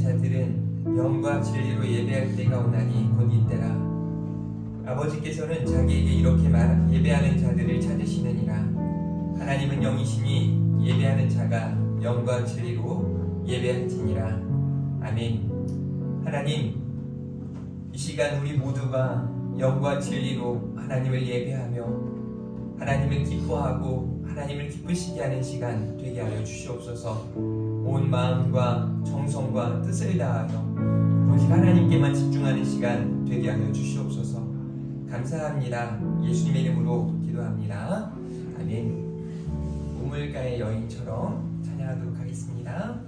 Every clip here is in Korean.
자들은 영과 진리로 예배할 때가 오나니 곧 이때라. 아버지께서는 자기에게 이렇게 예배하는 자들을 찾으시느니라. 하나님은 영이시니 예배하는 자가 영과 진리로 예배할지니라. 아멘. 하나님, 이 시간 우리 모두가 영과 진리로 하나님을 예배하며 하나님을 기뻐하고 하나님을 기쁘시게 하는 시간 되게 하여 주시옵소서. 온 마음과 정성과 뜻을 다하여 오직 하나님께만 집중하는 시간 되게 하여 주시옵소서. 감사합니다. 예수님의 이름으로 기도합니다. 아멘. 우물가의 여인처럼 찬양하도록 하겠습니다.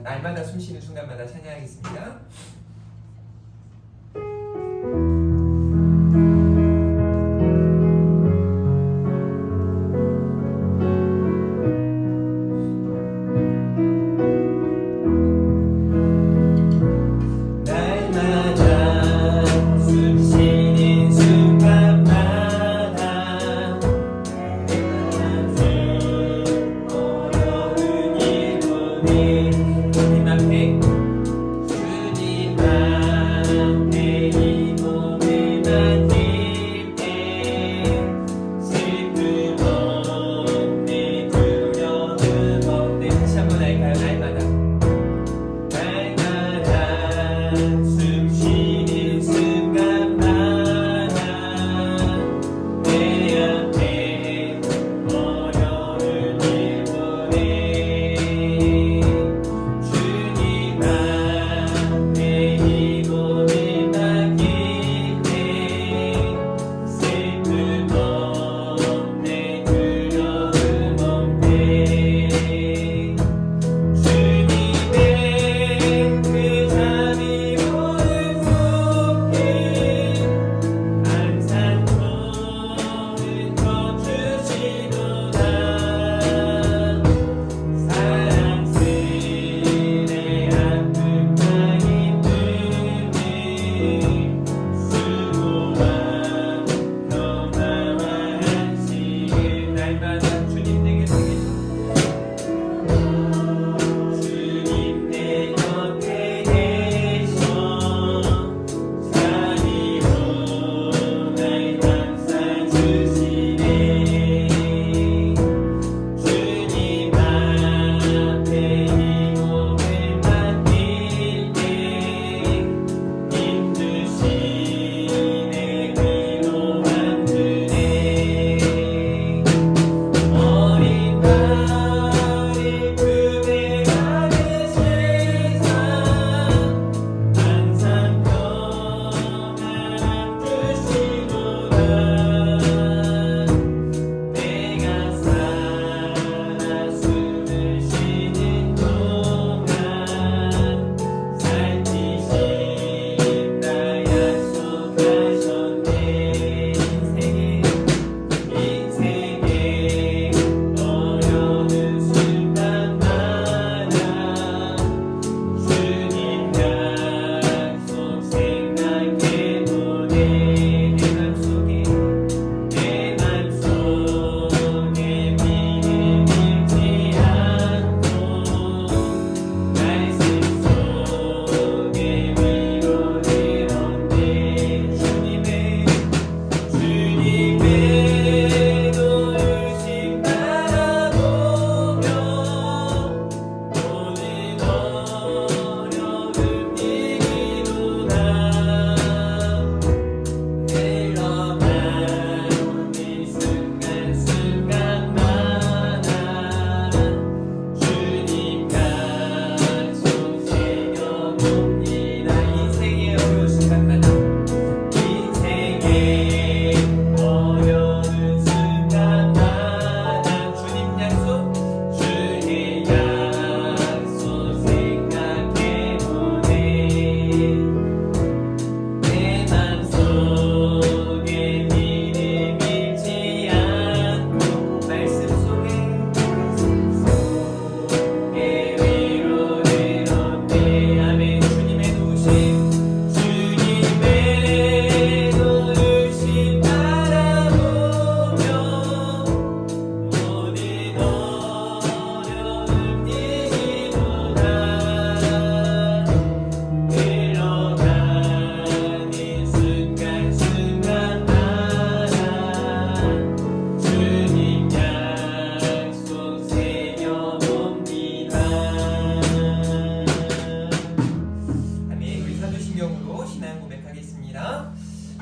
날마다 숨쉬는 순간마다 찬양하겠습니다.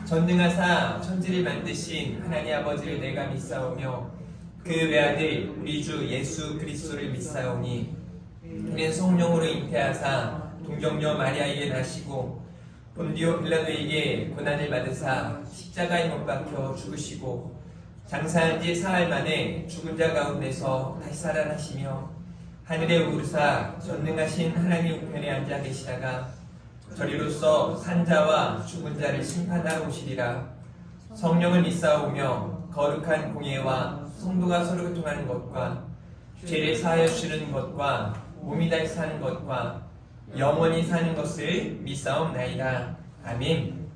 전능하사 천지를 만드신 하나님 아버지를 내가 믿사오며 그 외아들 우리 주 예수 그리스도를 믿사오니 그는 성령으로 잉태하사 동정녀 마리아에게 나시고 본디오 빌라도에게 고난을 받으사 십자가에 못 박혀 죽으시고 장사한 지 사흘 만에 죽은 자 가운데서 다시 살아나시며 하늘에 오르사 전능하신 하나님 우편에 앉아 계시다가 저리로서 산자와 죽은 자를 심판하러 오시리라. 성령을 믿사오며 거룩한 공예와 성도가 서로 교통하는 것과 죄를 사하여 주시는 것과 몸이 다시 사는 것과 영원히 사는 것을 믿사옵나이다. 아멘.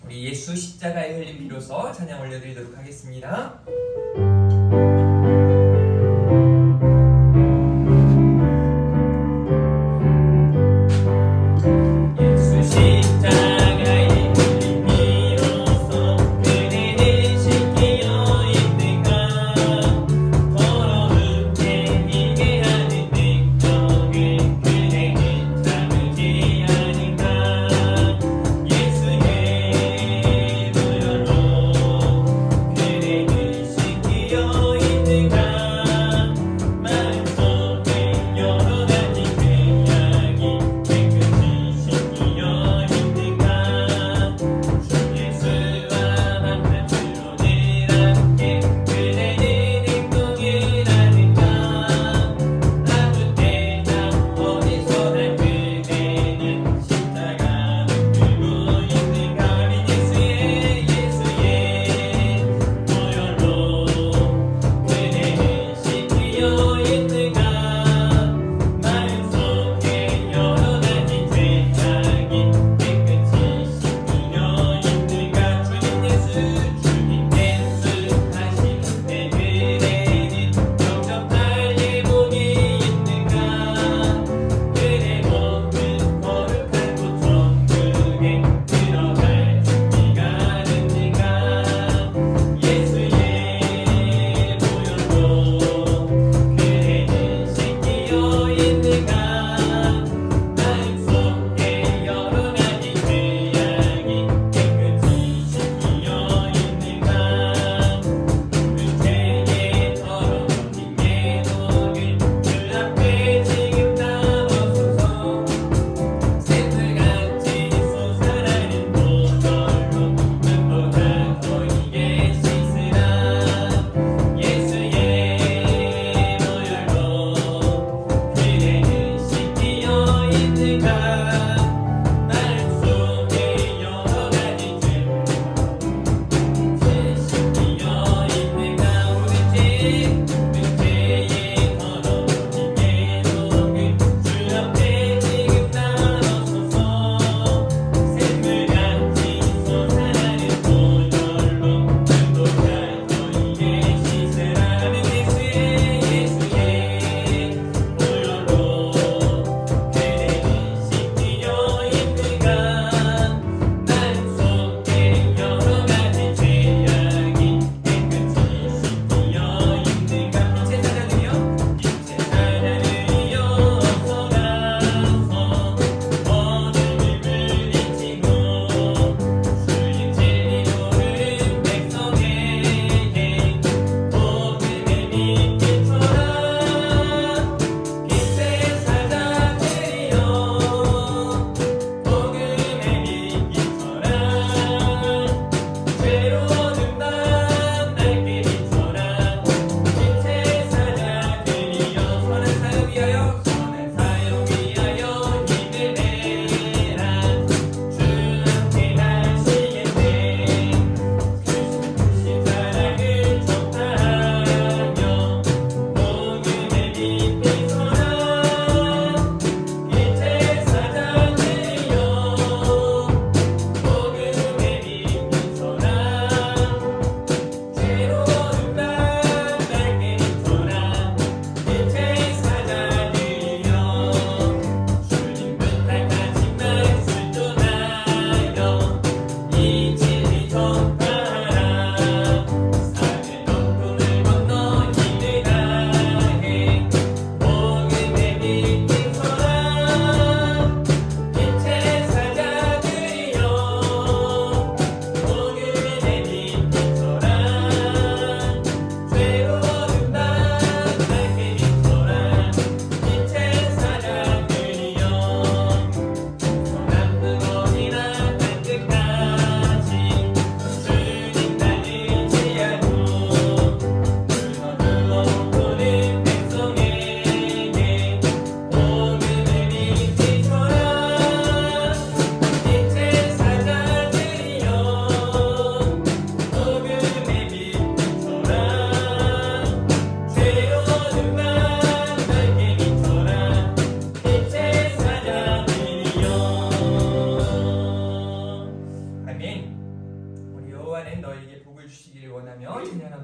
우리 예수 십자가에 흘린 피로서 찬양 올려드리도록 하겠습니다. 예수의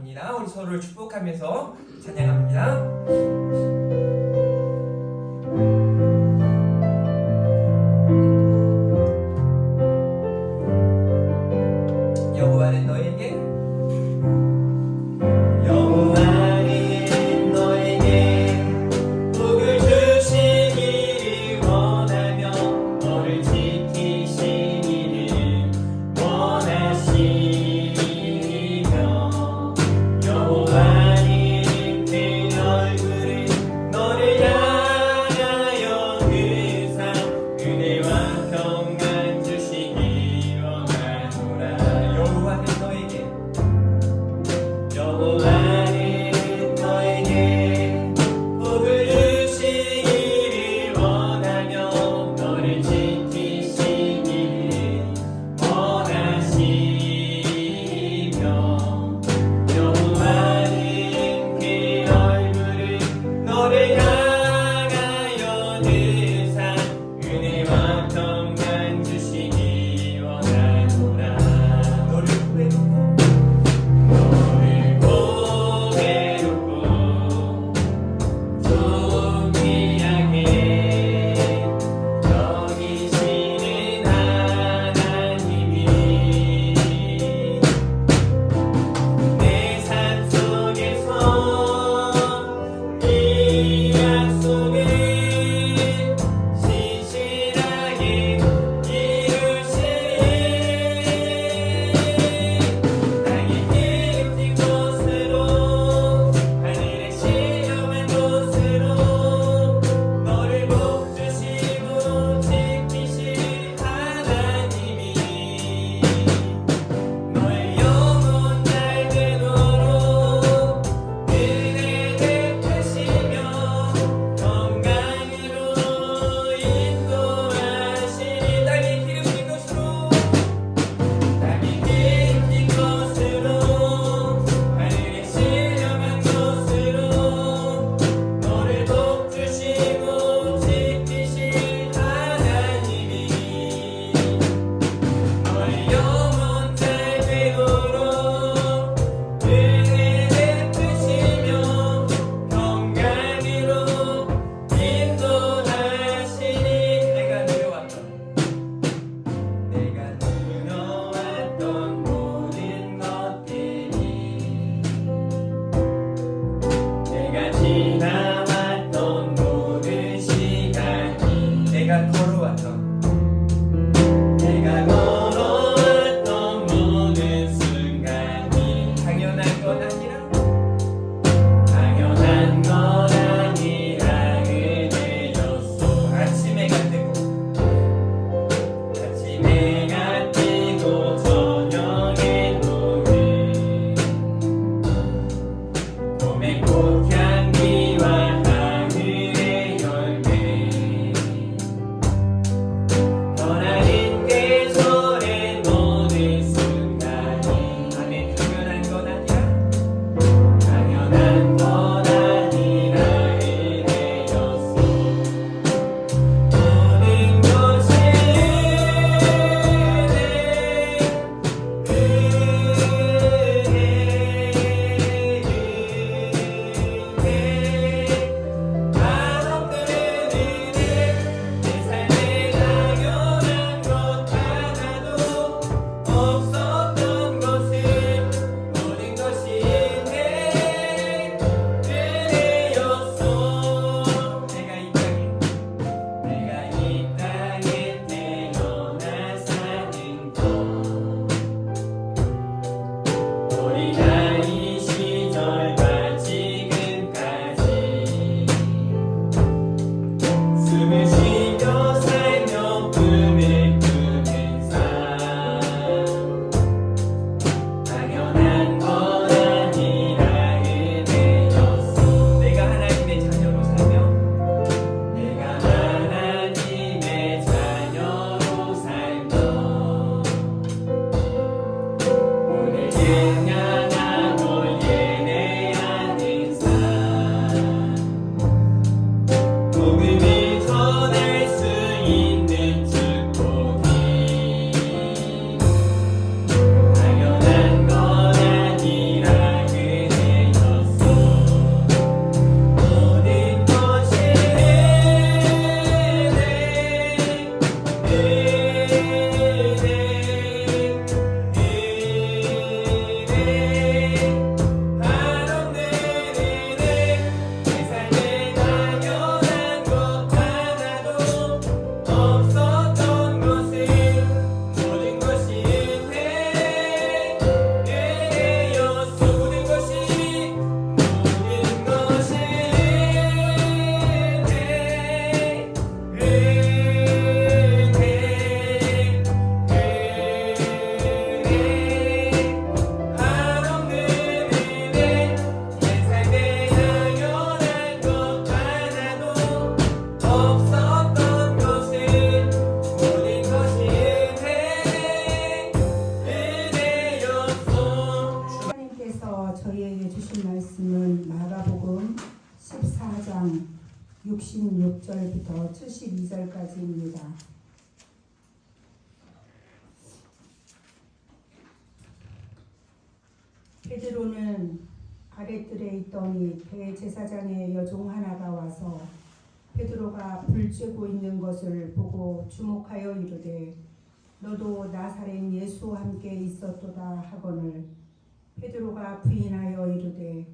합니다. 우리 서로를 축복하면서 찬양합니다. 여호와는 너에게 복을 주시기를 원하며 너를 지키시기를 원하시며 여호와는 그 얼굴을 너를 향하여 그사 은혜와 평안 주시기 원하노라. 여호와는 너에게 복을 주시기를 원하며 너를 지키시기를 원하시며 여호와는 그 얼굴을 너를 향하여 드사 은혜와 평안 주시기 원하노라. 너를 보배롭고 존귀하게 여기시는 하나님이 내 삶 속에서 이 약속을 신실하게 이루시리. 땅이 기름진 곳으로 하늘의 시험한 곳으로 너를 복주시고 지키실 하나님이 너의 영혼 잘 되도록 은혜 베푸시며 건강으로 인도하시니. 땅이 기름진 곳으로 하늘의 시험한 곳으로 너를 복주시고 지키실 하나님이 너의 영혼 잘 되도록 은혜 베푸시며 건강으로 인도하시니. 내가 누려왔던 모든 것들이 내가 지나왔던 모든 시간이 내가 걸어왔던 모든 순간이 당연한 건 아니라 은혜였소. 아침해가 뜨고 저녁에 노을 봄의 꽃향기와 하늘의 열매 기도합니다. 베드로는 아랫뜰에 있더니 대제사장의 여종 하나가 와서 베드로가 불 쬐고 있는 것을 보고 주목하여 이르되 너도 나사렛 예수와 함께 있었도다 하거늘 베드로가 부인하여 이르되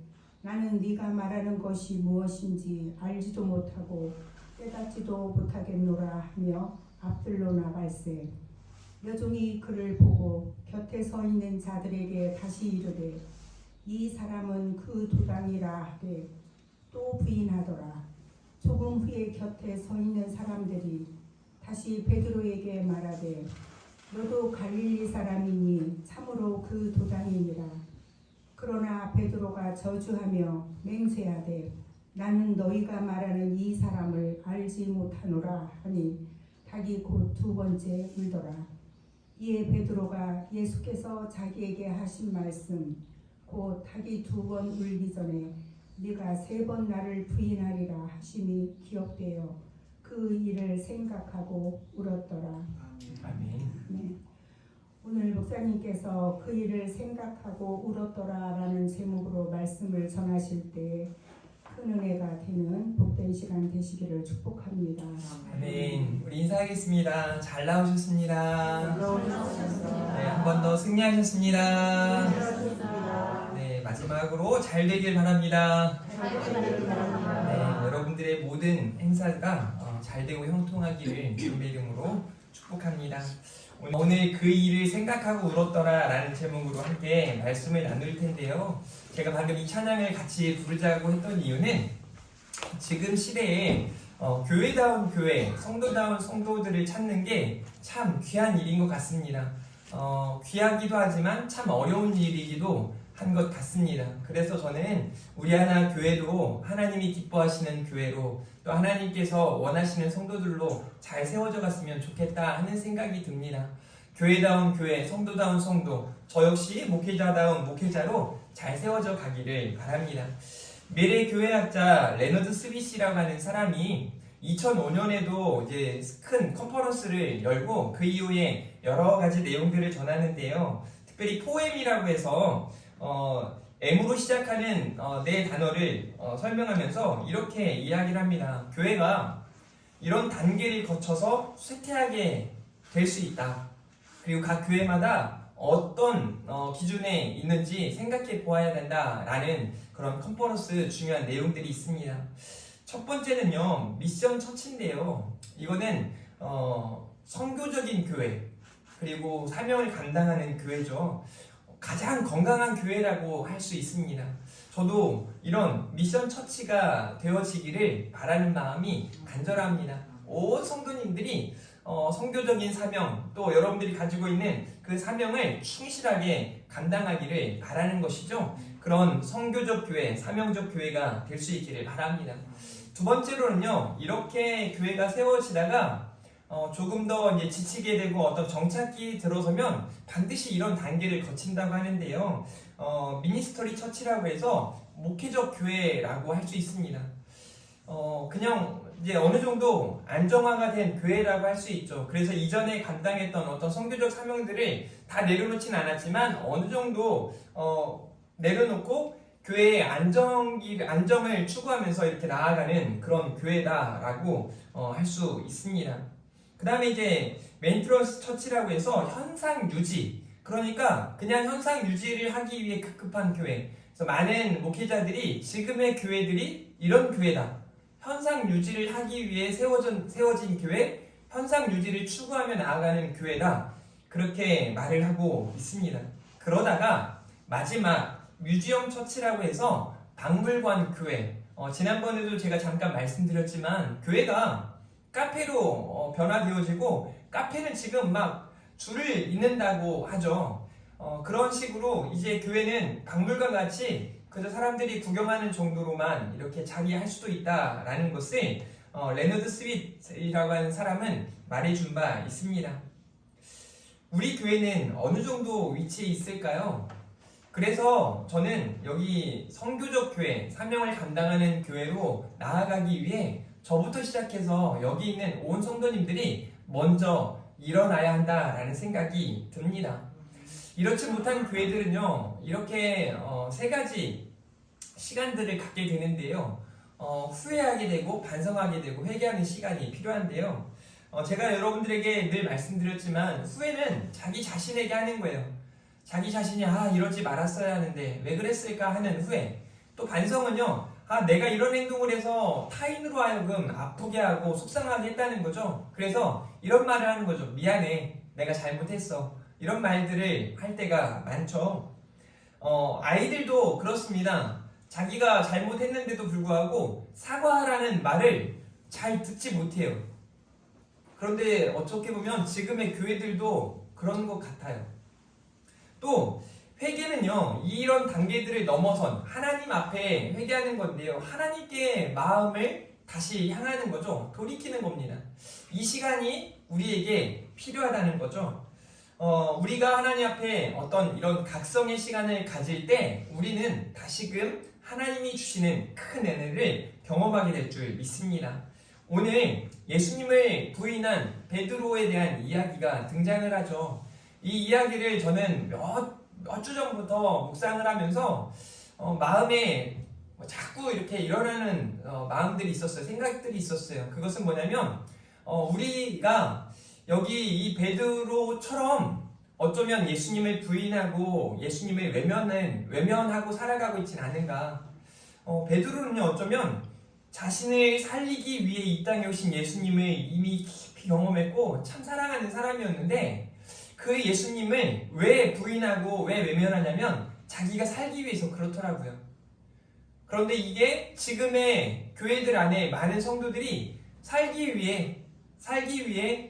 나는 네가 말하는 것이 무엇인지 알지도 못하고 깨닫지도 못하겠노라 하며 앞들로 나갈새 여종이 그를 보고 곁에 서 있는 자들에게 다시 이르되 이 사람은 그 도당이라 하되 또 부인하더라. 조금 후에 곁에 서 있는 사람들이 다시 베드로에게 말하되 너도 갈릴리 사람이니 참으로 그 도당이니라. 그러나 베드로가 저주하며 맹세하되 나는 너희가 말하는 이 사람을 알지 못하노라 하니 닭이 곧 두 번째 울더라. 이에 베드로가 예수께서 자기에게 하신 말씀 곧 닭이 두 번 울기 전에 네가 세 번 나를 부인하리라 하심이 기억되어 그 일을 생각하고 울었더라. 아멘. 네. 오늘 목사님께서 그 일을 생각하고 울었더라라는 제목으로 말씀을 전하실 때 큰 은혜가 되는 복된 시간 되시기를 축복합니다. 아멘. 우리 인사하겠습니다. 잘 나오셨습니다. 네, 한 번 더 승리하셨습니다. 네, 마지막으로 잘 되길 바랍니다. 네, 여러분들의 모든 행사가 잘 되고 형통하기를 주님의 이름으로 축복합니다. 오늘 그 일을 생각하고 울었더라 라는 제목으로 함께 말씀을 나눌 텐데요. 제가 방금 이 찬양을 같이 부르자고 했던 이유는 지금 시대에 교회다운 교회, 성도다운 성도들을 찾는 게 참 귀한 일인 것 같습니다. 귀하기도 하지만 참 어려운 일이기도 한 것 같습니다. 그래서 저는 우리 하나 교회도 하나님이 기뻐하시는 교회로 또 하나님께서 원하시는 성도들로 잘 세워져 갔으면 좋겠다 하는 생각이 듭니다. 교회다운 교회, 성도다운 성도, 저 역시 목회자다운 목회자로 잘 세워져 가기를 바랍니다. 미래 교회학자 레너드 스비시라고 하는 사람이 2005년에도 이제 큰 컨퍼런스를 열고 그 이후에 여러 가지 내용들을 전하는데요. 특별히 포엠이라고 해서 M으로 시작하는 네 단어를 설명하면서 이렇게 이야기를 합니다. 교회가 이런 단계를 거쳐서 쇠퇴하게 될 수 있다. 그리고 각 교회마다 어떤 기준에 있는지 생각해 보아야 된다라는 그런 컨퍼런스 중요한 내용들이 있습니다. 첫 번째는요, 미션 처치인데요. 이거는 선교적인 교회 그리고 사명을 감당하는 교회죠. 가장 건강한 교회라고 할 수 있습니다. 저도 이런 미션 처치가 되어지기를 바라는 마음이 간절합니다. 온 성도님들이 선교적인 사명 또 여러분들이 가지고 있는 그 사명을 충실하게 감당하기를 바라는 것이죠. 그런 선교적 교회, 사명적 교회가 될 수 있기를 바랍니다. 두 번째로는요, 이렇게 교회가 세워지다가 조금 더 이제 지치게 되고 어떤 정착기 들어서면 반드시 이런 단계를 거친다고 하는데요. 미니스터리 처치라고 해서 목회적 교회라고 할 수 있습니다. 그냥 이제 어느 정도 안정화가 된 교회라고 할 수 있죠. 그래서 이전에 감당했던 어떤 선교적 사명들을 다 내려놓진 않았지만 어느 정도 내려놓고 교회의 안정을 추구하면서 이렇게 나아가는 그런 교회다라고 할 수 있습니다. 그 다음에 이제 메인트런스 처치라고 해서 현상 유지, 그러니까 그냥 현상 유지를 하기 위해 급급한 교회. 그래서 많은 목회자들이 지금의 교회들이 이런 교회다, 현상 유지를 하기 위해 세워진 교회, 현상 유지를 추구하며 나아가는 교회다, 그렇게 말을 하고 있습니다. 그러다가 마지막 뮤지엄 처치라고 해서 박물관 교회. 지난번에도 제가 잠깐 말씀드렸지만 교회가 카페로 변화되어지고 카페는 지금 막 줄을 잇는다고 하죠. 그런 식으로 이제 교회는 박물관 같이 그저 사람들이 구경하는 정도로만 이렇게 자기 할 수도 있다라는 것을 레너드 스윗이라고 하는 사람은 말해준 바 있습니다. 우리 교회는 어느 정도 위치에 있을까요? 그래서 저는 여기 선교적 교회, 사명을 감당하는 교회로 나아가기 위해 저부터 시작해서 여기 있는 온 성도님들이 먼저 일어나야 한다라는 생각이 듭니다. 이렇지 못한 교회들은요, 이렇게 세 가지 시간들을 갖게 되는데요. 후회하게 되고 반성하게 되고 회개하는 시간이 필요한데요. 제가 여러분들에게 늘 말씀드렸지만 후회는 자기 자신에게 하는 거예요. 자기 자신이 이러지 말았어야 하는데 왜 그랬을까 하는 후회. 또 반성은요, 내가 이런 행동을 해서 타인으로 하여금 아프게 하고 속상하게 했다는 거죠. 그래서 이런 말을 하는 거죠. 미안해, 내가 잘못했어. 이런 말들을 할 때가 많죠. 아이들도 그렇습니다. 자기가 잘못했는데도 불구하고 사과하라는 말을 잘 듣지 못해요. 그런데 어떻게 보면 지금의 교회들도 그런 것 같아요. 또 회개는요, 이런 단계들을 넘어선 하나님 앞에 회개하는 건데요, 하나님께 마음을 다시 향하는 거죠. 돌이키는 겁니다. 이 시간이 우리에게 필요하다는 거죠. 우리가 하나님 앞에 어떤 이런 각성의 시간을 가질 때 우리는 다시금 하나님이 주시는 큰 은혜를 경험하게 될 줄 믿습니다. 오늘 예수님을 부인한 베드로에 대한 이야기가 등장을 하죠. 이 이야기를 저는 몇 주 전부터 묵상을 하면서 마음에 자꾸 이렇게 일어나는 마음들이 있었어요. 생각들이 있었어요. 그것은 뭐냐면 우리가 여기 이 베드로처럼 어쩌면 예수님을 부인하고 예수님을 외면하고 살아가고 있진 않은가. 베드로는요, 어쩌면 자신을 살리기 위해 이 땅에 오신 예수님을 이미 깊이 경험했고 참 사랑하는 사람이었는데, 그 예수님을 왜 부인하고 왜 외면하냐면 자기가 살기 위해서 그렇더라고요. 그런데 이게 지금의 교회들 안에 많은 성도들이 살기 위해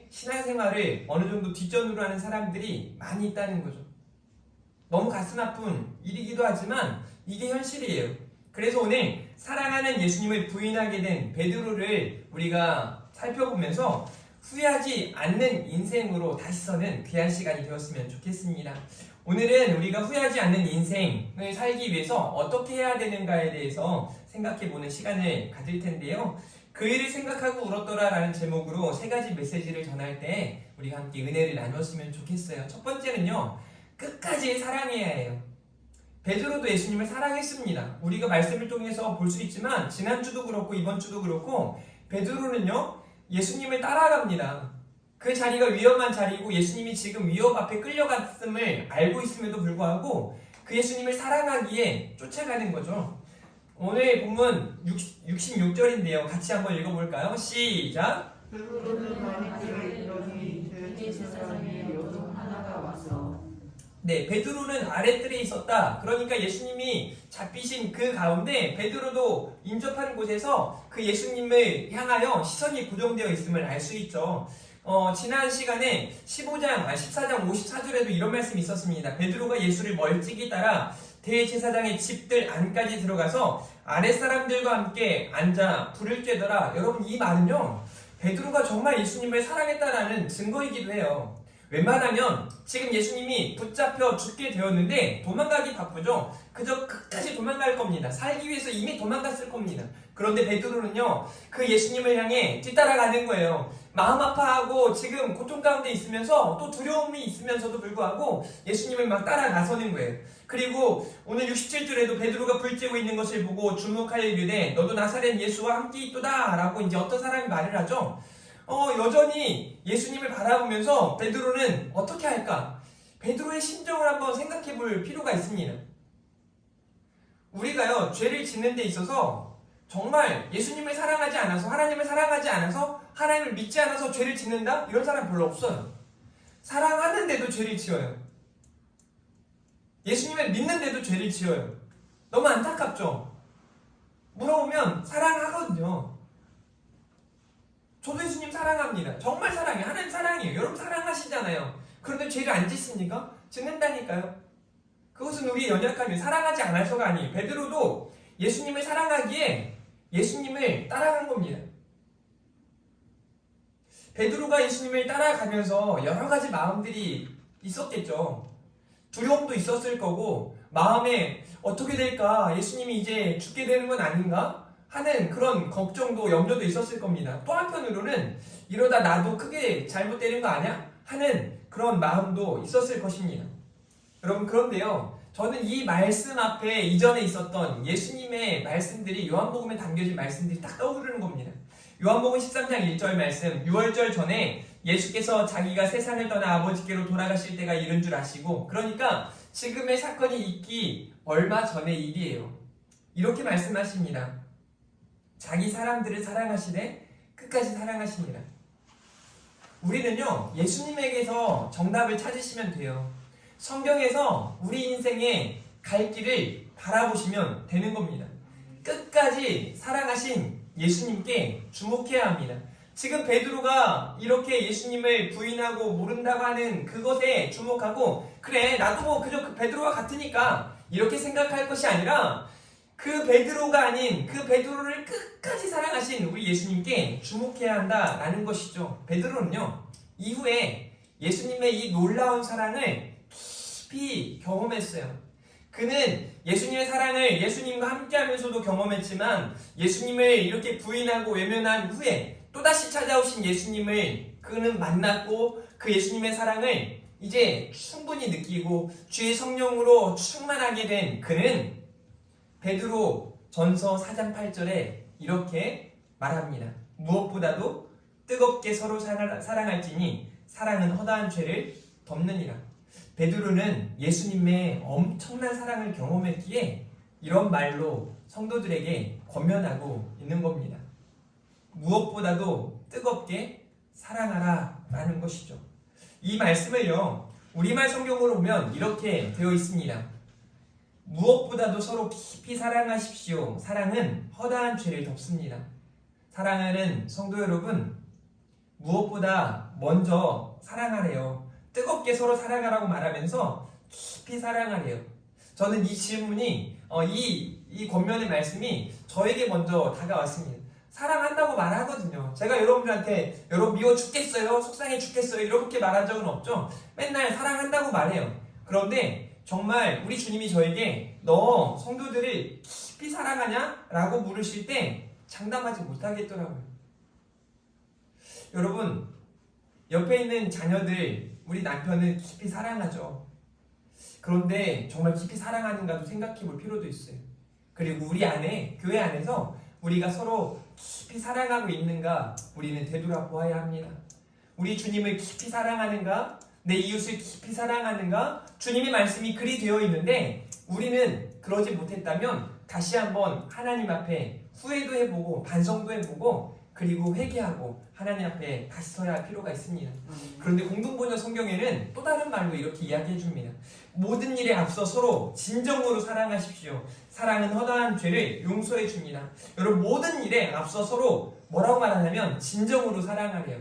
신앙생활을 어느 정도 뒷전으로 하는 사람들이 많이 있다는 거죠. 너무 가슴 아픈 일이기도 하지만 이게 현실이에요. 그래서 오늘 사랑하는 예수님을 부인하게 된 베드로를 우리가 살펴보면서 후회하지 않는 인생으로 다시 서는 귀한 시간이 되었으면 좋겠습니다. 오늘은 우리가 후회하지 않는 인생을 살기 위해서 어떻게 해야 되는가에 대해서 생각해보는 시간을 가질 텐데요. 그 일을 생각하고 울었더라 라는 제목으로 세 가지 메시지를 전할 때 우리가 함께 은혜를 나누었으면 좋겠어요. 첫 번째는요, 끝까지 사랑해야 해요. 베드로도 예수님을 사랑했습니다. 우리가 말씀을 통해서 볼 수 있지만 지난주도 그렇고 이번 주도 그렇고 베드로는요, 예수님을 따라갑니다. 그 자리가 위험한 자리고 예수님이 지금 위협 앞에 끌려갔음을 알고 있음에도 불구하고 그 예수님을 사랑하기에 쫓아가는 거죠. 오늘 본문 66절인데요. 같이 한번 읽어볼까요? 시작! 네, 베드로는 아랫뜰에 있었다. 그러니까 예수님이 잡히신 그 가운데 베드로도 인접한 곳에서 그 예수님을 향하여 시선이 고정되어 있음을 알 수 있죠. 지난 시간에 14장 54절에도 이런 말씀이 있었습니다. 베드로가 예수를 멀찍이 따라 대제사장의 집들 안까지 들어가서 아랫사람들과 함께 앉아 불을 쬐더라. 여러분, 이 말은요, 베드로가 정말 예수님을 사랑했다라는 증거이기도 해요. 웬만하면 지금 예수님이 붙잡혀 죽게 되었는데 도망가기 바쁘죠. 그저 끝까지 도망갈 겁니다. 살기 위해서 이미 도망갔을 겁니다. 그런데 베드로는요, 그 예수님을 향해 뒤따라가는 거예요. 마음 아파하고 지금 고통 가운데 있으면서 또 두려움이 있으면서도 불구하고 예수님을 막 따라 나서는 거예요. 그리고 오늘 67절에도 베드로가 불 쬐고 있는 것을 보고 주목하여 이르되 너도 나사렛 예수와 함께 있도다 라고 이제 어떤 사람이 말을 하죠. 여전히 예수님을 바라보면서 베드로는 어떻게 할까? 베드로의 심정을 한번 생각해 볼 필요가 있습니다. 우리가요, 죄를 짓는 데 있어서 정말 예수님을 사랑하지 않아서, 하나님을 사랑하지 않아서, 하나님을 믿지 않아서 죄를 짓는다? 이런 사람 별로 없어요. 사랑하는데도 죄를 지어요. 예수님을 믿는데도 죄를 지어요. 너무 안타깝죠? 물어보면 사랑하거든요. 저도 예수님 사랑합니다. 정말 사랑해요. 하나님 사랑해요. 여러분 사랑하시잖아요. 그런데 죄를 안 짓습니까? 짓는다니까요. 그것은 우리의 연약함이에요. 사랑하지 않아서가 아니에요. 베드로도 예수님을 사랑하기에 예수님을 따라간 겁니다. 베드로가 예수님을 따라가면서 여러 가지 마음들이 있었겠죠. 두려움도 있었을 거고, 마음에 어떻게 될까? 예수님이 이제 죽게 되는 건 아닌가? 하는 그런 걱정도 염려도 있었을 겁니다. 또 한편으로는 이러다 나도 크게 잘못되는 거 아니야? 하는 그런 마음도 있었을 것입니다. 여러분 그런데요, 저는 이 말씀 앞에 이전에 있었던 예수님의 말씀들이 요한복음에 담겨진 말씀들이 딱 떠오르는 겁니다. 요한복음 13장 1절 말씀, 6월절 전에 예수께서 자기가 세상을 떠나 아버지께로 돌아가실 때가 이른 줄 아시고, 그러니까 지금의 사건이 있기 얼마 전의 일이에요. 이렇게 말씀하십니다. 자기 사람들을 사랑하시되 끝까지 사랑하십니다. 우리는요, 예수님에게서 정답을 찾으시면 돼요. 성경에서 우리 인생의 갈 길을 바라보시면 되는 겁니다. 끝까지 사랑하신 예수님께 주목해야 합니다. 지금 베드로가 이렇게 예수님을 부인하고 모른다고 하는 그것에 주목하고, 그래 나도 뭐 그저 그 베드로와 같으니까 이렇게 생각할 것이 아니라, 그 베드로가 아닌 그 베드로를 끝까지 사랑하신 우리 예수님께 주목해야 한다라는 것이죠. 베드로는요, 이후에 예수님의 이 놀라운 사랑을 깊이 경험했어요. 그는 예수님의 사랑을 예수님과 함께하면서도 경험했지만, 예수님을 이렇게 부인하고 외면한 후에 또다시 찾아오신 예수님을 그는 만났고, 그 예수님의 사랑을 이제 충분히 느끼고 주의 성령으로 충만하게 된 그는 베드로 전서 4장 8절에 이렇게 말합니다. 무엇보다도 뜨겁게 서로 사랑할지니 사랑은 허다한 죄를 덮느니라. 베드로는 예수님의 엄청난 사랑을 경험했기에 이런 말로 성도들에게 권면하고 있는 겁니다. 무엇보다도 뜨겁게 사랑하라 라는 것이죠. 이 말씀을요, 우리말 성경으로 보면 이렇게 되어 있습니다. 무엇보다도 서로 깊이 사랑하십시오. 사랑은 허다한 죄를 덮습니다. 사랑하는 성도 여러분, 무엇보다 먼저 사랑하래요. 뜨겁게 서로 사랑하라고 말하면서 깊이 사랑하래요. 저는 이 질문이, 이 권면의 말씀이 저에게 먼저 다가왔습니다. 사랑한다고 말하거든요. 제가 여러분들한테 여러분 미워 죽겠어요, 속상해 죽겠어요 이렇게 말한 적은 없죠. 맨날 사랑한다고 말해요. 그런데 정말 우리 주님이 저에게 너 성도들을 깊이 사랑하냐? 라고 물으실 때 장담하지 못하겠더라고요. 여러분, 옆에 있는 자녀들, 우리 남편을 깊이 사랑하죠. 그런데 정말 깊이 사랑하는가도 생각해 볼 필요도 있어요. 그리고 우리 안에, 교회 안에서 우리가 서로 깊이 사랑하고 있는가 우리는 되돌아보아야 합니다. 우리 주님을 깊이 사랑하는가? 내 이웃을 깊이 사랑하는가? 주님의 말씀이 그리 되어 있는데 우리는 그러지 못했다면 다시 한번 하나님 앞에 후회도 해보고 반성도 해보고 그리고 회개하고 하나님 앞에 다시 서야 할 필요가 있습니다. 그런데 공동번역 성경에는 또 다른 말로 이렇게 이야기해 줍니다. 모든 일에 앞서 서로 진정으로 사랑하십시오. 사랑은 허다한 죄를 용서해 줍니다. 여러분, 모든 일에 앞서 서로 뭐라고 말하냐면 진정으로 사랑하래요.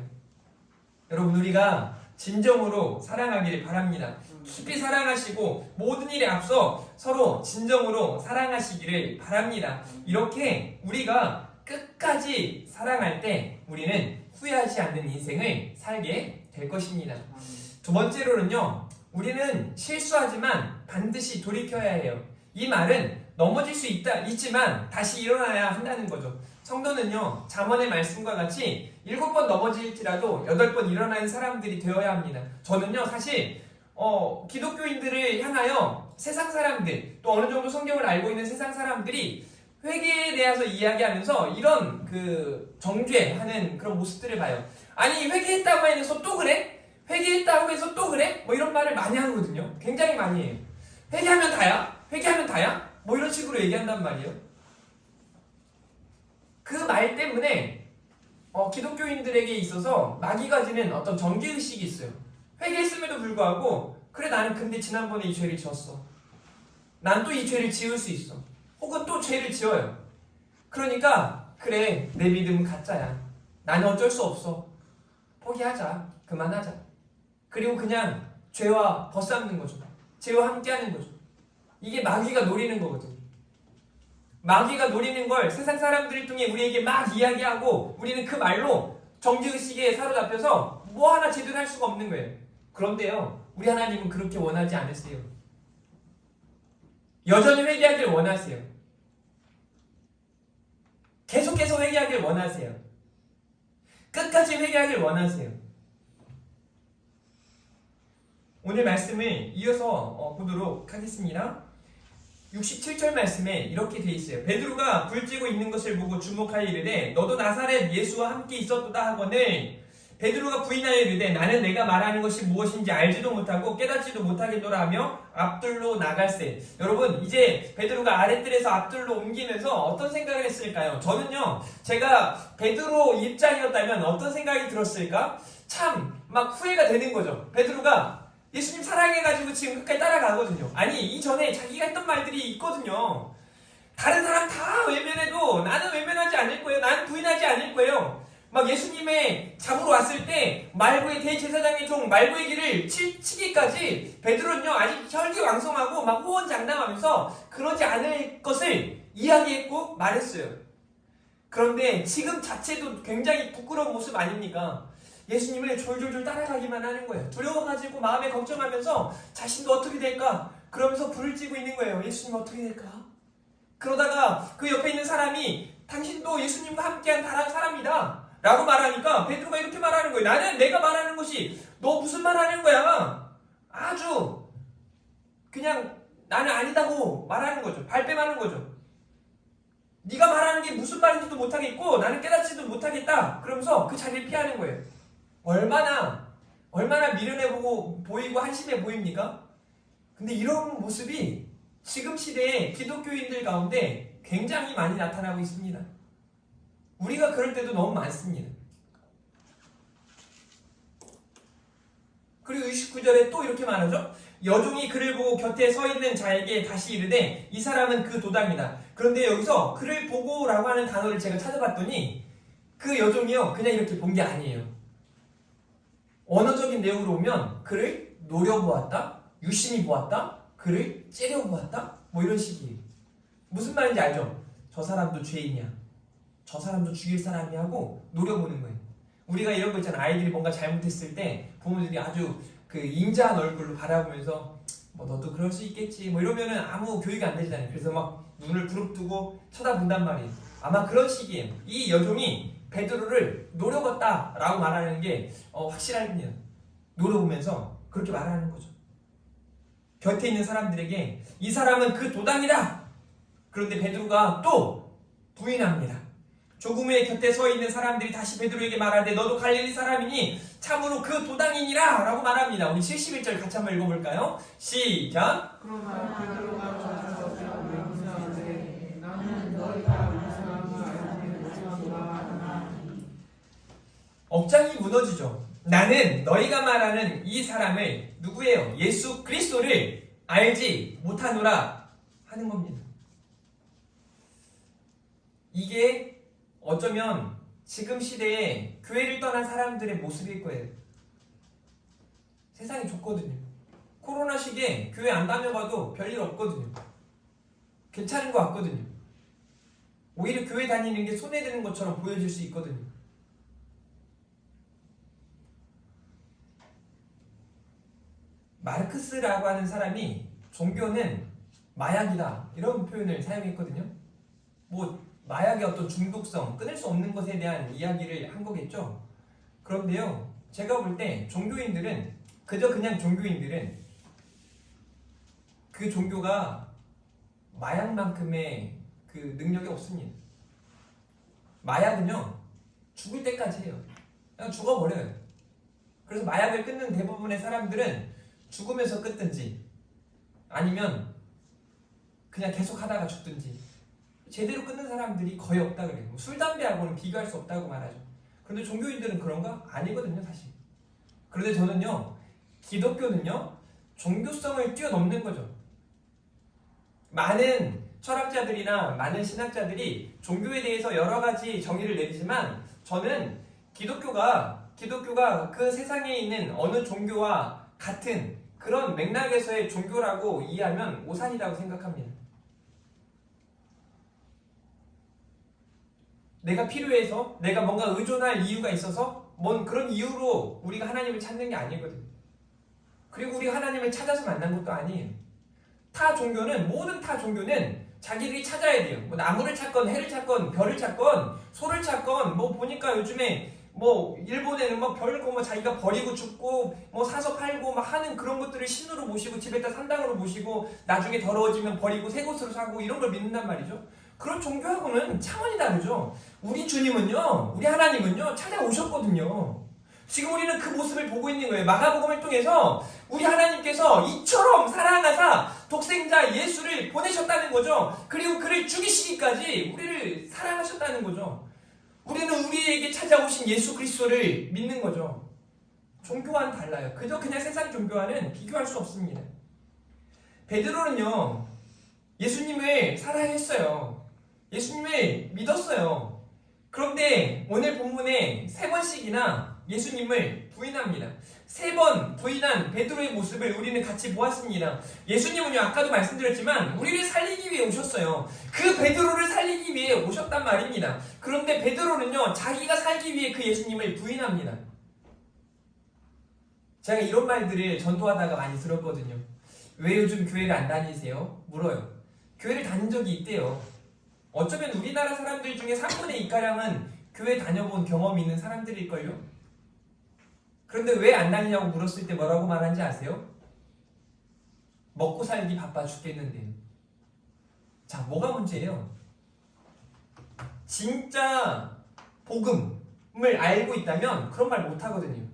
여러분, 우리가 진정으로 사랑하기를 바랍니다. 깊이 사랑하시고 모든 일에 앞서 서로 진정으로 사랑하시기를 바랍니다. 이렇게 우리가 끝까지 사랑할 때 우리는 후회하지 않는 인생을 살게 될 것입니다. 두 번째로는요, 우리는 실수하지만 반드시 돌이켜야 해요. 이 말은 넘어질 수 있지만 다시 일어나야 한다는 거죠. 성도는요, 잠언의 말씀과 같이 7번 넘어질지라도 8번 일어나는 사람들이 되어야 합니다. 저는요, 사실 기독교인들을 향하여 세상 사람들, 또 어느 정도 성경을 알고 있는 세상 사람들이 회개에 대해서 이야기하면서 이런 정죄하는 그런 모습들을 봐요. 아니, 회개했다고 해서 또 그래? 회개했다고 해서 또 그래? 뭐 이런 말을 많이 하거든요. 굉장히 많이 해요. 회개하면 다야? 회개하면 다야? 뭐 이런 식으로 얘기한단 말이에요. 그 말 때문에 기독교인들에게 있어서 마귀가 지는 어떤 정죄의식이 있어요. 회개했음에도 불구하고 그래, 나는 근데 지난번에 이 죄를 지었어. 난 또 이 죄를 지을 수 있어. 혹은 또 죄를 지어요. 그러니까 그래, 내 믿음은 가짜야. 나는 어쩔 수 없어. 포기하자. 그만하자. 그리고 그냥 죄와 벗삼는 거죠. 죄와 함께하는 거죠. 이게 마귀가 노리는 거거든요. 마귀가 노리는 걸 세상 사람들을 통해 우리에게 막 이야기하고 우리는 그 말로 정죄의식에 사로잡혀서 뭐 하나 제대로 할 수가 없는 거예요. 그런데요, 우리 하나님은 그렇게 원하지 않으세요. 여전히 회개하기를 원하세요. 계속해서 회개하길 원하세요. 끝까지 회개하길 원하세요. 오늘 말씀을 이어서 보도록 하겠습니다. 67절 말씀에 이렇게 돼 있어요. 베드로가 불 쬐고 있는 것을 보고 주목하여 이르되 너도 나사렛 예수와 함께 있었도다 하거늘 베드로가 부인하여 이르되 나는 내가 말하는 것이 무엇인지 알지도 못하고 깨닫지도 못하겠노라 하며 앞들로 나갈세. 여러분, 이제 베드로가 아랫뜰에서 앞들로 옮기면서 어떤 생각을 했을까요? 저는요, 제가 베드로 입장이었다면 어떤 생각이 들었을까? 참 막 후회가 되는 거죠. 베드로가 예수님 사랑해가지고 지금 끝까지 따라가거든요. 아니, 이전에 자기가 했던 말들이 있거든요. 다른 사람 다 외면해도 나는 외면하지 않을 거예요. 나는 부인하지 않을 거예요. 막 예수님의 잡으러 왔을 때 말고의 대제사장의 종 말고의 길을 치기까지 베드로는요 아직 혈기왕성하고 막 호언장담하면서 그러지 않을 것을 이야기했고 말했어요. 그런데 지금 자체도 굉장히 부끄러운 모습 아닙니까? 예수님을 졸졸졸 따라가기만 하는 거예요. 두려워가지고 마음에 걱정하면서 자신도 어떻게 될까? 그러면서 불을 찌고 있는 거예요. 예수님 어떻게 될까? 그러다가 그 옆에 있는 사람이 당신도 예수님과 함께한 다른 사람이다 라고 말하니까 베드로가 이렇게 말하는 거예요. 나는 내가 말하는 것이 너 무슨 말 하는 거야? 아주 그냥 나는 아니다고 말하는 거죠. 발뺌하는 거죠. 네가 말하는 게 무슨 말인지도 못하겠고 나는 깨닫지도 못하겠다. 그러면서 그 자리를 피하는 거예요. 얼마나 미련해 보이고 한심해 보입니까? 근데 이런 모습이 지금 시대의 기독교인들 가운데 굉장히 많이 나타나고 있습니다. 우리가 그럴 때도 너무 많습니다. 그리고 29절에 또 이렇게 말하죠. 여종이 그를 보고 곁에 서 있는 자에게 다시 이르되 이 사람은 그 도당이다. 그런데 여기서 그를 보고라고 하는 단어를 제가 찾아봤더니 그 여종이요 그냥 이렇게 본 게 아니에요. 언어적인 내용으로 오면 그를 노려보았다, 유심히 보았다, 그를 째려보았다, 뭐 이런 식이에요. 무슨 말인지 알죠? 저 사람도 죄인이야, 저 사람도 죽일 사람이 하고 노려보는 거예요. 우리가 이런 거 있잖아. 아이들이 뭔가 잘못했을 때 부모들이 아주 그 인자한 얼굴로 바라보면서 뭐 너도 그럴 수 있겠지 뭐 이러면은 아무 교육이 안 되잖아요. 그래서 막 눈을 부릅뜨고 쳐다본단 말이에요. 아마 그런 식이에요. 이 여종이 베드로를 노려봤다라고 말하는 게 확실합니다. 노려보면서 그렇게 말하는 거죠. 곁에 있는 사람들에게 이 사람은 그 도당이다. 그런데 베드로가 또 부인합니다. 조금 후에 곁에 서 있는 사람들이 다시 베드로에게 말하되 너도 갈릴리 사람이니 참으로 그 도당이니라 라고 말합니다. 우리 71절 같이 한번 읽어볼까요? 시작. 그러나 베드로가 저주하여 맹세하되 나는 너희가 이 사람을 알지 못하노라 하나니. 억장이 무너지죠. 나는 너희가 말하는 이 사람을 누구예요? 예수 그리스도를 알지 못하노라 하는 겁니다. 이게 어쩌면 지금 시대에 교회를 떠난 사람들의 모습일 거예요. 세상이 좋거든요. 코로나 시기에 교회 안 다녀봐도 별일 없거든요. 괜찮은 것 같거든요. 오히려 교회 다니는 게 손해되는 것처럼 보여질 수 있거든요. 마르크스라고 하는 사람이 종교는 마약이다 이런 표현을 사용했거든요. 뭐 마약의 어떤 중독성, 끊을 수 없는 것에 대한 이야기를 한 거겠죠. 그런데요, 제가 볼 때 종교인들은 그냥 종교인들은 그 종교가 마약만큼의 그 능력이 없습니다. 마약은요 죽을 때까지 해요. 그냥 죽어버려요. 그래서 마약을 끊는 대부분의 사람들은 죽으면서 끊든지 아니면 그냥 계속 하다가 죽든지 제대로 끊는 사람들이 거의 없다 그래요. 술, 담배하고는 비교할 수 없다고 말하죠. 그런데 종교인들은 그런가? 아니거든요, 사실. 그런데 저는요, 기독교는요, 종교성을 뛰어넘는 거죠. 많은 철학자들이나 많은 신학자들이 종교에 대해서 여러 가지 정의를 내리지만 저는 기독교가 그 세상에 있는 어느 종교와 같은 그런 맥락에서의 종교라고 이해하면 오산이라고 생각합니다. 내가 필요해서 내가 뭔가 의존할 이유가 있어서 뭔 그런 이유로 우리가 하나님을 찾는 게 아니거든요. 그리고 우리가 하나님을 찾아서 만난 것도 아니에요. 모든 타 종교는 자기들이 찾아야 돼요. 뭐 나무를 찾건 해를 찾건 별을 찾건 소를 찾건 뭐 보니까 요즘에 뭐 일본에는 막 별거 뭐 자기가 버리고 죽고 뭐 사서 팔고 막 하는 그런 것들을 신으로 모시고 집에다 산당으로 모시고 나중에 더러워지면 버리고 새 곳으로 사고 이런 걸 믿는단 말이죠. 그런 종교하고는 차원이 다르죠. 우리 주님은요, 우리 하나님은요 찾아오셨거든요. 지금 우리는 그 모습을 보고 있는 거예요. 마가복음을 통해서 우리 하나님께서 이처럼 사랑하사 독생자 예수를 보내셨다는 거죠. 그리고 그를 죽이시기까지 우리를 사랑하셨다는 거죠. 우리는 우리에게 찾아오신 예수 그리스도를 믿는 거죠. 종교와는 달라요. 그냥 세상 종교와는 비교할 수 없습니다. 베드로는요, 예수님을 사랑했어요. 예수님을 믿었어요. 그런데 오늘 본문에 3번씩이나 예수님을 부인합니다. 3번 부인한 베드로의 모습을 우리는 같이 보았습니다. 예수님은요, 아까도 말씀드렸지만 우리를 살리기 위해 오셨어요. 그 베드로를 살리기 위해 오셨단 말입니다. 그런데 베드로는요, 자기가 살기 위해 그 예수님을 부인합니다. 제가 이런 말들을 전도하다가 많이 들었거든요. 왜 요즘 교회를 안 다니세요? 물어요. 교회를 다닌 적이 있대요. 어쩌면 우리나라 사람들 중에 3분의 2가량은 교회 다녀본 경험이 있는 사람들일걸요? 그런데 왜 안 다니냐고 물었을 때 뭐라고 말한지 아세요? 먹고 살기 바빠 죽겠는데. 자, 뭐가 문제예요? 진짜 복음을 알고 있다면 그런 말 못하거든요.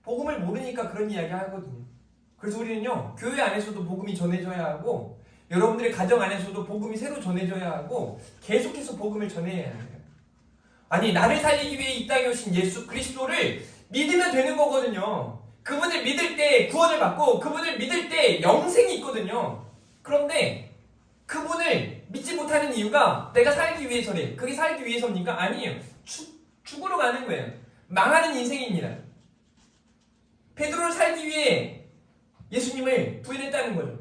복음을 모르니까 그런 이야기 하거든요. 그래서 우리는요, 교회 안에서도 복음이 전해져야 하고 여러분들의 가정 안에서도 복음이 새로 전해져야 하고 계속해서 복음을 전해야 해요. 아니, 나를 살리기 위해 이 땅에 오신 예수 그리스도를 믿으면 되는 거거든요. 그분을 믿을 때 구원을 받고 그분을 믿을 때 영생이 있거든요. 그런데 그분을 믿지 못하는 이유가 내가 살기 위해서래. 그게 살기 위해서입니까? 아니에요. 죽으러 가는 거예요. 망하는 인생입니다. 베드로를 살기 위해 예수님을 부인했다는 거죠.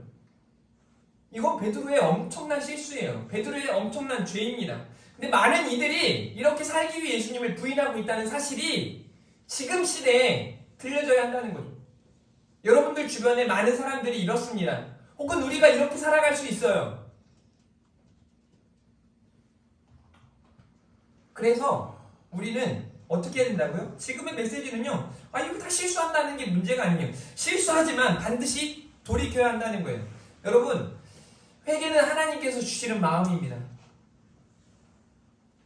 이건 베드로의 엄청난 실수예요. 베드로의 엄청난 죄입니다. 근데 많은 이들이 이렇게 살기 위해 예수님을 부인하고 있다는 사실이 지금 시대에 들려져야 한다는 거죠. 여러분들 주변에 많은 사람들이 이렇습니다. 혹은 우리가 이렇게 살아갈 수 있어요. 그래서 우리는 어떻게 해야 된다고요? 지금의 메시지는요, 이거 다 실수한다는 게 문제가 아니에요. 실수하지만 반드시 돌이켜야 한다는 거예요. 여러분, 회개는 하나님께서 주시는 마음입니다.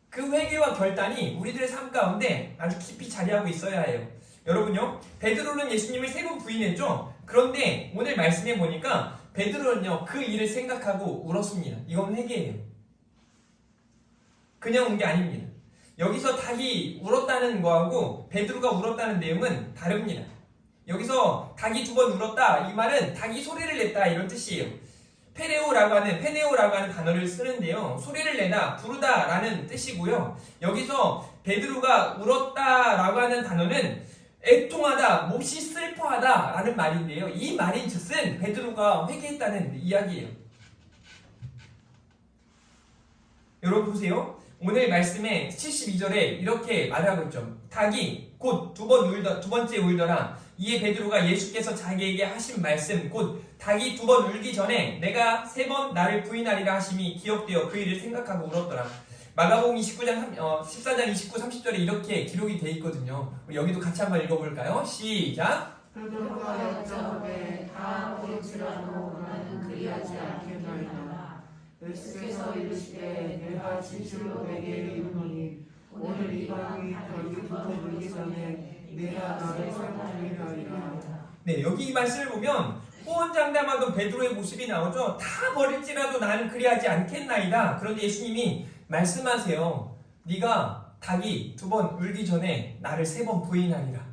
그 회개와 결단이 우리들의 삶 가운데 아주 깊이 자리하고 있어야 해요. 여러분요, 베드로는 예수님을 3번 부인했죠? 그런데 오늘 말씀해 보니까 베드로는요, 그 일을 생각하고 울었습니다. 이건 회개예요. 그냥 운 게 아닙니다. 여기서 닭이 울었다는 거하고 베드로가 울었다는 내용은 다릅니다. 여기서 닭이 2번 울었다, 이 말은 닭이 소리를 냈다, 이런 뜻이에요. 페네오라고 하는 단어를 쓰는데요. 소리를 내다, 부르다 라는 뜻이고요. 여기서 베드로가 울었다라고 하는 단어는 애통하다, 몹시 슬퍼하다 라는 말인데요. 이 말인 즉슨 베드로가 회개했다는 이야기예요. 여러분 보세요. 오늘 말씀에 72절에 이렇게 말하고 있죠. 닭이 곧 두 번째 울더라. 이에 베드로가 예수께서 자기에게 하신 말씀, 곧 닭이 2번 울기 전에 내가 3번 나를 부인하리라 하심이 기억되어 그 일을 생각하고 울었더라. 마가복음 14장 29, 30절에 이렇게 기록이 되어 있거든요. 우리 여기도 같이 한번 읽어볼까요? 시작! 베드로가 여짜오되 다 오일지라도 나는 그리하지 않겠나이다. 예수께서 이르시되 내가 진실로 내게 이르노니 오늘 이 밤이 닭이 울기 전에 내가 나를 설명하리라. 네, 여기 이 말씀을 보면 호언장담하던 베드로의 모습이 나오죠. 다 버릴지라도 나는 그리하지 않겠나이다. 그런데 예수님이 말씀하세요. 네가 닭이 2번 울기 전에 나를 3번 부인하리라.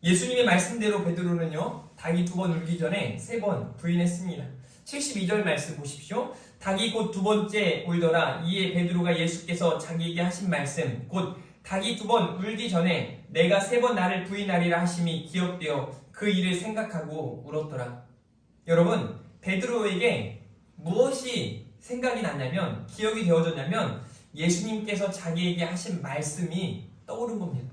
예수님의 말씀대로 베드로는요, 닭이 2번 울기 전에 3번 부인했습니다. 72절 말씀 보십시오. 닭이 곧 2번째 울더라. 이에 베드로가 예수께서 자기에게 하신 말씀, 곧 닭이 2번 울기 전에 내가 3번 나를 부인하리라 하심이 기억되어 그 일을 생각하고 울었더라. 여러분, 베드로에게 무엇이 생각이 났냐면, 기억이 되어졌냐면 예수님께서 자기에게 하신 말씀이 떠오른 겁니다.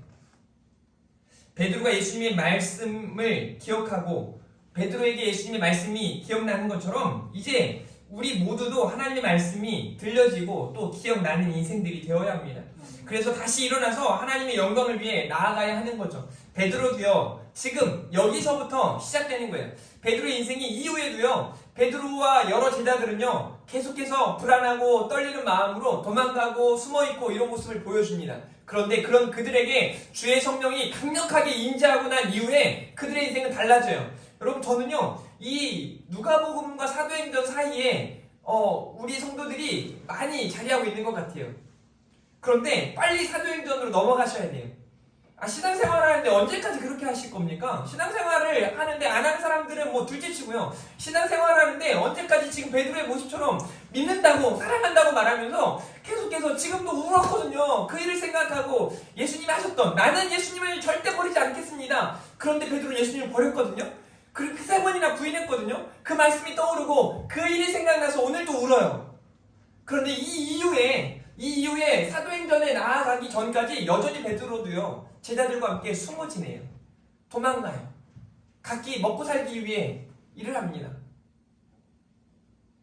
베드로가 예수님의 말씀을 기억하고 베드로에게 예수님의 말씀이 기억나는 것처럼 이제 우리 모두도 하나님의 말씀이 들려지고 또 기억나는 인생들이 되어야 합니다. 그래서 다시 일어나서 하나님의 영광을 위해 나아가야 하는 거죠. 베드로도요, 지금 여기서부터 시작되는 거예요. 베드로의 인생이 이후에도요, 베드로와 여러 제자들은요, 계속해서 불안하고 떨리는 마음으로 도망가고 숨어있고 이런 모습을 보여줍니다. 그런데 그런 그들에게 주의 성령이 강력하게 임재하고 난 이후에 그들의 인생은 달라져요. 여러분, 저는요, 이 누가복음과 사도행전 사이에 우리 성도들이 많이 자리하고 있는 것 같아요. 그런데 빨리 사도행전으로 넘어가셔야 돼요. 신앙생활 하는데 언제까지 그렇게 하실 겁니까? 신앙생활을 하는데 안 하는 사람들은 뭐 둘째치고요. 신앙생활 하는데 언제까지 지금 베드로의 모습처럼 믿는다고 사랑한다고 말하면서 계속해서 지금도 울었거든요. 그 일을 생각하고 예수님이 하셨던 나는 예수님을 절대 버리지 않겠습니다. 그런데 베드로는 예수님을 버렸거든요. 그리고 3번이나 부인했거든요. 그 말씀이 떠오르고 그 일이 생각나서 오늘도 울어요. 그런데 이 이후에 사도행전에 나아가기 전까지 여전히 베드로도요, 제자들과 함께 숨어 지내요. 도망가요. 각기 먹고 살기 위해 일을 합니다.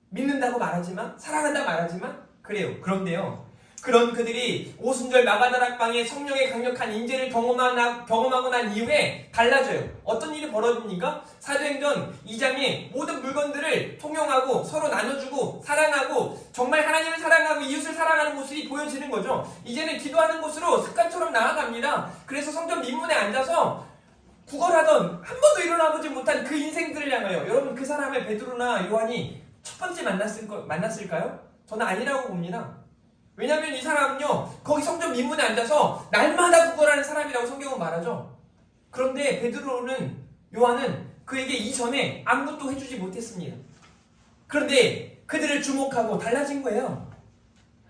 믿는다고 말하지만, 사랑한다고 말하지만 그래요. 그런데요, 그런 그들이 오순절 마가다락방에 성령의 강력한 인재를 경험하고 난 이후에 달라져요. 어떤 일이 벌어집니까? 사도행전 2장에 모든 물건들을 통용하고 서로 나눠주고 사랑하고 정말 하나님을 사랑하고 이웃을 사랑하는 모습이 보여지는 거죠. 이제는 기도하는 곳으로 습관처럼 나아갑니다. 그래서 성전 민문에 앉아서 구걸하던 한 번도 일어나보지 못한 그 인생들을 향하여, 여러분, 그 사람의 베드로나 요한이 첫 번째 만났을까요? 저는 아니라고 봅니다. 왜냐하면 이 사람은요, 거기 성전 민문에 앉아서 날마다 구걸하는 사람이라고 성경은 말하죠. 그런데 요한은 그에게 이전에 아무것도 해주지 못했습니다. 그런데 그들을 주목하고 달라진 거예요.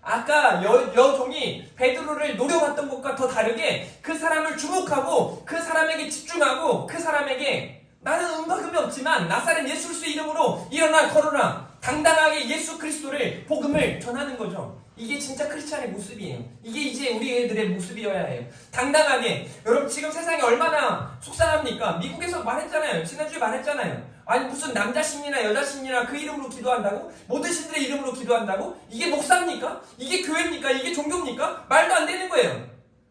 아까 여종이 베드로를 노려봤던 것과 더 다르게 그 사람을 주목하고 그 사람에게 집중하고 그 사람에게 나는 은박음이 없지만 나사렛 예수 그리스도의 이름으로 일어나 걸어라, 당당하게 예수 그리스도를 복음을 전하는 거죠. 이게 진짜 크리스찬의 모습이에요. 이게 이제 우리 애들의 모습이어야 해요. 당당하게. 여러분, 지금 세상이 얼마나 속상합니까? 미국에서 말했잖아요. 지난주에 말했잖아요. 아니, 무슨 남자 신이나 여자 신이나 그 이름으로 기도한다고? 모든 신들의 이름으로 기도한다고? 이게 목사입니까? 이게 교회입니까? 이게 종교입니까? 말도 안 되는 거예요.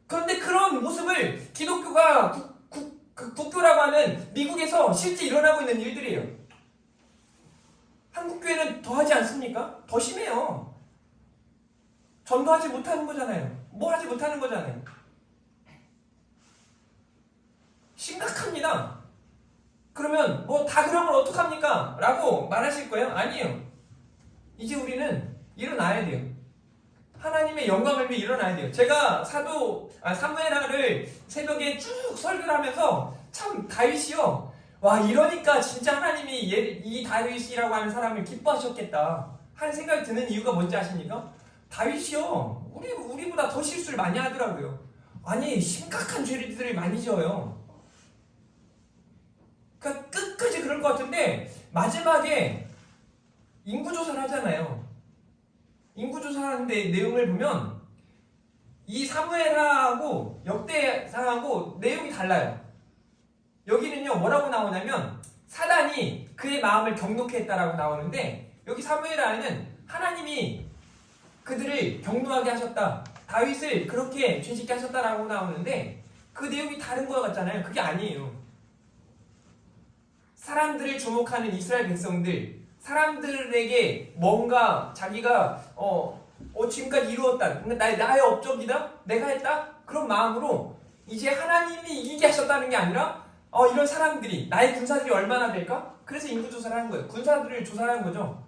그런데 그런 모습을 기독교가 국교라고 하는 미국에서 실제 일어나고 있는 일들이에요. 한국교회는 더 하지 않습니까? 더 심해요. 전도하지 못하는 거잖아요. 뭐 하지 못하는 거잖아요. 심각합니다. 그러면 뭐 다 그러면 어떡합니까? 라고 말하실 거예요? 아니에요. 이제 우리는 일어나야 돼요. 하나님의 영광을 위해 일어나야 돼요. 제가 사무엘하를 새벽에 쭉 설교를 하면서 참 다윗이요, 와, 이러니까 진짜 하나님이 이 다윗이라고 하는 사람을 기뻐하셨겠다 하는 생각이 드는 이유가 뭔지 아십니까? 다윗이요, 우리보다 더 실수를 많이 하더라고요. 아니, 심각한 죄들을 많이 지어요. 그러니까 끝까지 그럴 것 같은데 마지막에 인구조사를 하잖아요. 인구조사를 하는데 내용을 보면 이 사무엘하고 역대상하고 내용이 달라요. 여기는요, 뭐라고 나오냐면 사단이 그의 마음을 경노케 했다라고 나오는데, 여기 사무엘하는 하나님이 그들을 경노하게 하셨다, 다윗을 그렇게 죄짓게 하셨다라고 나오는데 그 내용이 다른 것 같잖아요. 그게 아니에요. 사람들을 주목하는 이스라엘 백성들, 사람들에게 뭔가 자기가 지금까지 이루었다, 나의 업적이다, 내가 했다, 그런 마음으로 이제 하나님이 이기게 하셨다는 게 아니라 이런 사람들이, 나의 군사들이 얼마나 될까? 그래서 인구조사를 하는 거예요. 군사들을 조사하는 거죠.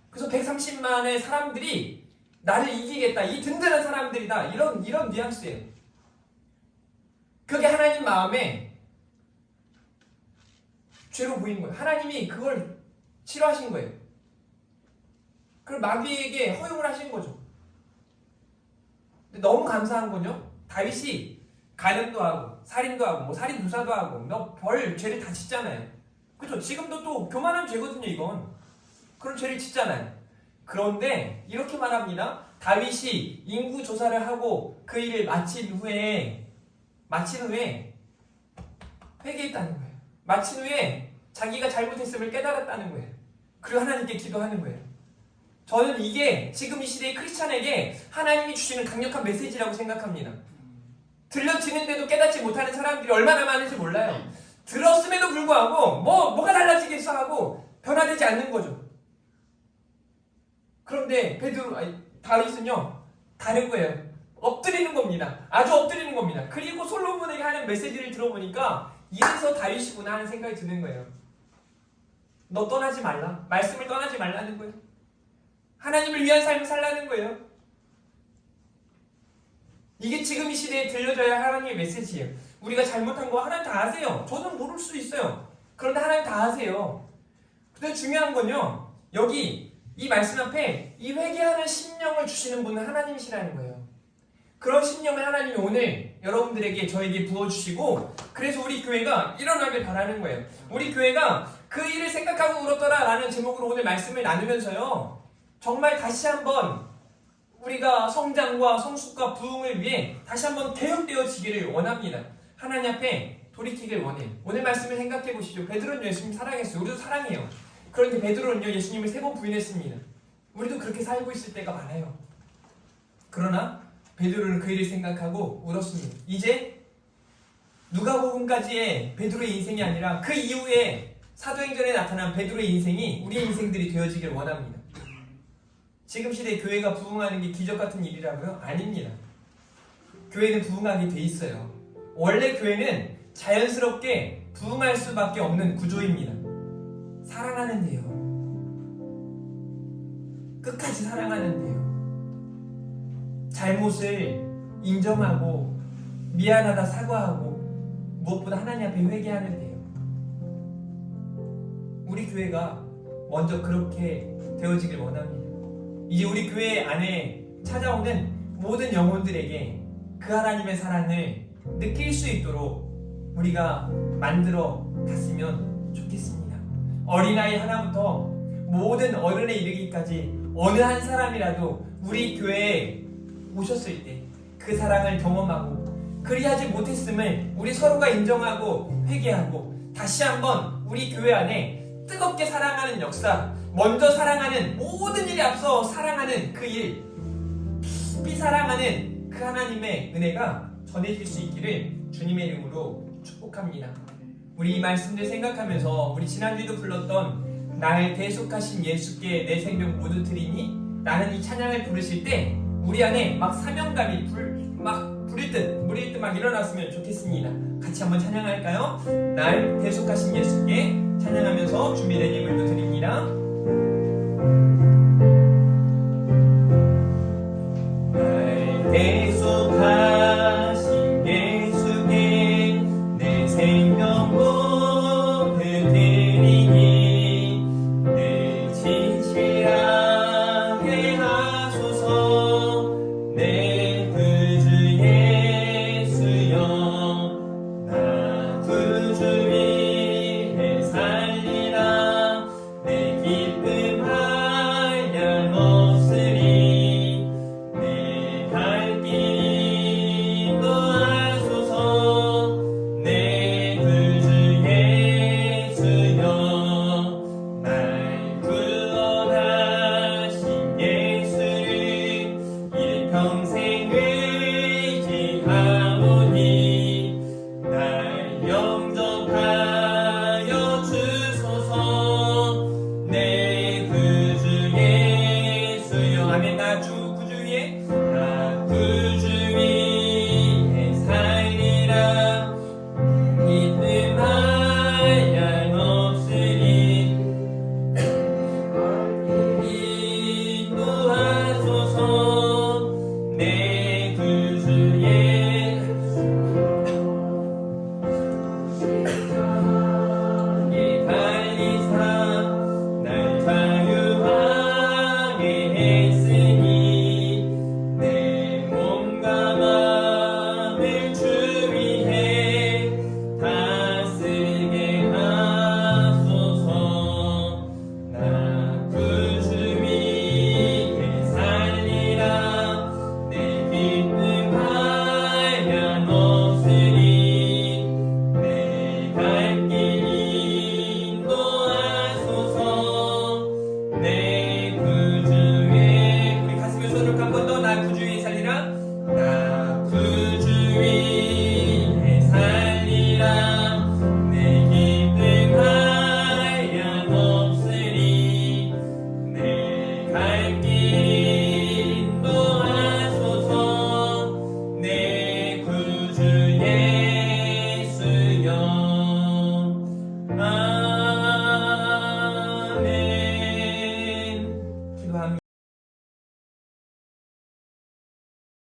그래서 130만의 사람들이 나를 이기겠다, 이 든든한 사람들이다, 이런 뉘앙스예요. 그게 하나님 마음에 죄로 보이는 거예요. 하나님이 그걸 싫어하신 거예요. 그걸 마귀에게 허용을 하신 거죠. 근데 너무 감사한 건요, 다윗이 간음도 하고 살인도 하고 살인 두사도 하고 별 죄를 다 짓잖아요. 그죠? 지금도 또 교만한 죄거든요, 이건. 그런 죄를 짓잖아요. 그런데 이렇게 말합니다. 다윗이 인구 조사를 하고 그 일을 마친 후에 회개했다는 거예요. 마친 후에 자기가 잘못했음을 깨달았다는 거예요. 그리고 하나님께 기도하는 거예요. 저는 이게 지금 이 시대의 크리스찬에게 하나님이 주시는 강력한 메시지라고 생각합니다. 들려지는데도 깨닫지 못하는 사람들이 얼마나 많은지 몰라요. 들었음에도 불구하고 뭐가 달라지겠어 하고 변화되지 않는 거죠. 그런데 다윗은요 다른 거예요. 엎드리는 겁니다. 아주 엎드리는 겁니다. 그리고 솔로몬에게 하는 메시지를 들어보니까 이래서 다윗이구나 하는 생각이 드는 거예요. 너 떠나지 말라. 말씀을 떠나지 말라는 거예요. 하나님을 위한 삶을 살라는 거예요. 이게 지금 이 시대에 들려줘야 하나님의 메시지예요. 우리가 잘못한 거 하나님 다 아세요. 저는 모를 수 있어요. 그런데 하나님 다 아세요. 근데 중요한 건요, 여기 이 말씀 앞에 이 회개하는 심령을 주시는 분은 하나님이시라는 거예요. 그런 심령을 하나님이 오늘 여러분들에게 저에게 부어주시고, 그래서 우리 교회가 일어나길 바라는 거예요. 우리 교회가 그 일을 생각하고 울었더라 라는 제목으로 오늘 말씀을 나누면서요, 정말 다시 한번 우리가 성장과 성숙과 부흥을 위해 다시 한번 개혁되어지기를 원합니다. 하나님 앞에 돌이키길 원해요. 오늘 말씀을 생각해 보시죠. 베드로는 예수님 사랑했어요. 우리도 사랑해요. 그런데 베드로는요, 예수님을 3번 부인했습니다. 우리도 그렇게 살고 있을 때가 많아요. 그러나 베드로는 그 일을 생각하고 울었습니다. 이제 누가복음까지의 베드로의 인생이 아니라 그 이후에 사도행전에 나타난 베드로의 인생이 우리의 인생들이 되어지길 원합니다. 지금 시대에 교회가 부흥하는 게 기적 같은 일이라고요? 아닙니다. 교회는 부흥하게 돼 있어요. 원래 교회는 자연스럽게 부흥할 수밖에 없는 구조입니다. 사랑하는데요. 끝까지 사랑하는데요. 잘못을 인정하고 미안하다 사과하고 무엇보다 하나님 앞에 회개하는데요. 우리 교회가 먼저 그렇게 되어지길 원합니다. 이제 우리 교회 안에 찾아오는 모든 영혼들에게 그 하나님의 사랑을 느낄 수 있도록 우리가 만들어 갔으면 좋겠습니다. 어린아이 하나부터 모든 어른에 이르기까지 어느 한 사람이라도 우리 교회에 오셨을 때 그 사랑을 경험하고 그리하지 못했음을 우리 서로가 인정하고 회개하고 다시 한번 우리 교회 안에 뜨겁게 사랑하는 역사, 먼저 사랑하는 모든 일에 앞서 사랑하는 그 일, 깊이 사랑하는 그 하나님의 은혜가 전해질 수 있기를 주님의 이름으로 축복합니다. 우리 이 말씀들 생각하면서 우리 지난주에도 불렀던 날 대속하신 예수께 내 생명 모두 드리니 라는 이 찬양을 부르실 때 우리 안에 막 사명감이 부릴 듯 막 일어났으면 좋겠습니다. 같이 한번 찬양할까요? 날 대속하신 예수께 찬양하면서 준비된 예물도 드립니다.